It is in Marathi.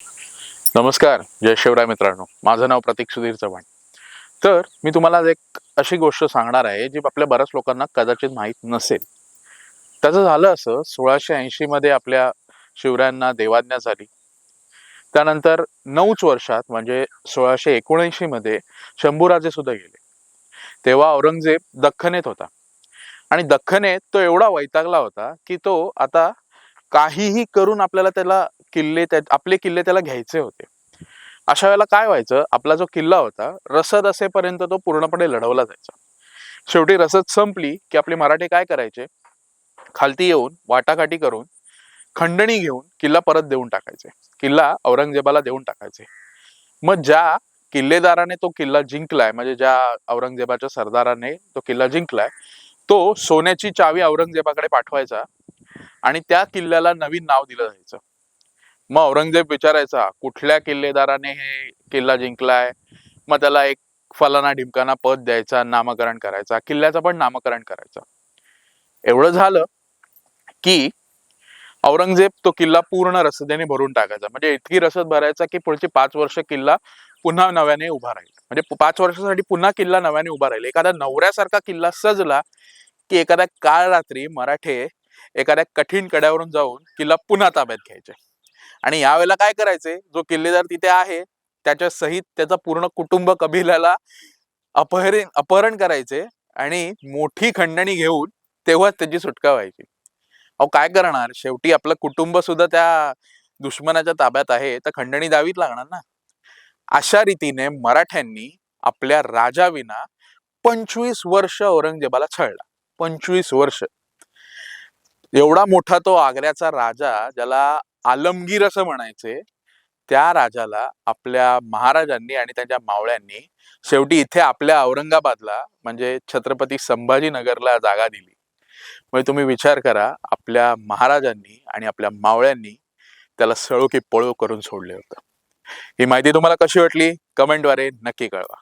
नमस्कार, जय शिवराय मित्रांनो. माझं नाव प्रतीक सुधीर चव्हाण. तर मी तुम्हाला आज एक अशी गोष्ट सांगणार आहे जी आपल्या बऱ्याच लोकांना कदाचित माहीत नसेल. त्याचं झालं असं, 1680 मध्ये आपल्या शिवरायांना देवाज्ञा झाली. त्यानंतर 9च वर्षात म्हणजे 1679 मध्ये शंभूराजे सुद्धा गेले. तेव्हा औरंगजेब दख्खनेत होता आणि दख्खनेत तो एवढा वैतागला होता की तो आता काहीही करून आपल्याला आपले किल्ले त्याला घ्यायचे होते. अशा वेळेला काय व्हायचं, आपला जो किल्ला होता रसद असेपर्यंत तो पूर्णपणे लढवला जायचा. शेवटी रसद संपली की आपले मराठे काय करायचे, खालती येऊन वाटाघाटी करून खंडणी घेऊन किल्ला परत देऊन टाकायचे. किल्ला औरंगजेबाला देऊन टाकायचे. मग ज्या किल्लेदाराने तो किल्ला जिंकलाय, म्हणजे ज्या औरंगजेबाच्या सरदाराने तो किल्ला जिंकलाय, तो सोन्याची चावी औरंगजेबाकडे पाठवायचा आणि त्या किल्ल्याला नवीन नाव दिलं जायचं. मग औरंगजेब विचारायचा, कुठल्या किल्लेदाराने हे किल्ला जिंकलाय, मग त्याला एक फलाना ढिमकाना पद द्यायचा, नामकरण करायचा, किल्ल्याचं पण नामकरण करायचं. एवढं झालं की औरंगजेब तो किल्ला पूर्ण रसदेने भरून टाकायचा. म्हणजे इतकी रसद भरायचा की पुढची 5 वर्ष किल्ला पुन्हा नव्याने उभा राहील. म्हणजे 5 वर्षासाठी पुन्हा किल्ला नव्याने उभा राहील. एखादा नवऱ्यासारखा किल्ला सजला की एखाद्या काळ रात्री मराठे एखाद्या कठीण कड्यावरून जाऊन किल्ला पुन्हा ताब्यात घ्यायचे. आणि यावेळेला काय करायचे, जो किल्लेदार तिथे आहे त्याच्या सहित त्याचा पूर्ण कुटुंब कबिलाला अपहरण करायचे आणि मोठी खंडणी घेऊन तेव्हा त्याची सुटका व्हायची. अहो काय करणार, शेवटी आपलं कुटुंब सुद्धा त्या दुश्मनाच्या ताब्यात आहे, तर खंडणी द्यावीच लागणार ना. अशा रीतीने मराठ्यांनी आपल्या राजाविना 25 वर्ष औरंगजेबाला छळला. 25 वर्ष. एवढा मोठा तो आग्र्याचा राजा, ज्याला आलमगीर असं म्हणायचे, त्या राजाला आपल्या महाराजांनी आणि त्यांच्या मावळ्यांनी शेवटी इथे आपल्या औरंगाबादला म्हणजे छत्रपती संभाजीनगरला जागा दिली. म्हणजे तुम्ही विचार करा, आपल्या महाराजांनी आणि आपल्या मावळ्यांनी त्याला सळो की पळो करून सोडले होतं. ही माहिती तुम्हाला कशी वाटली, कमेंटद्वारे नक्की कळवा.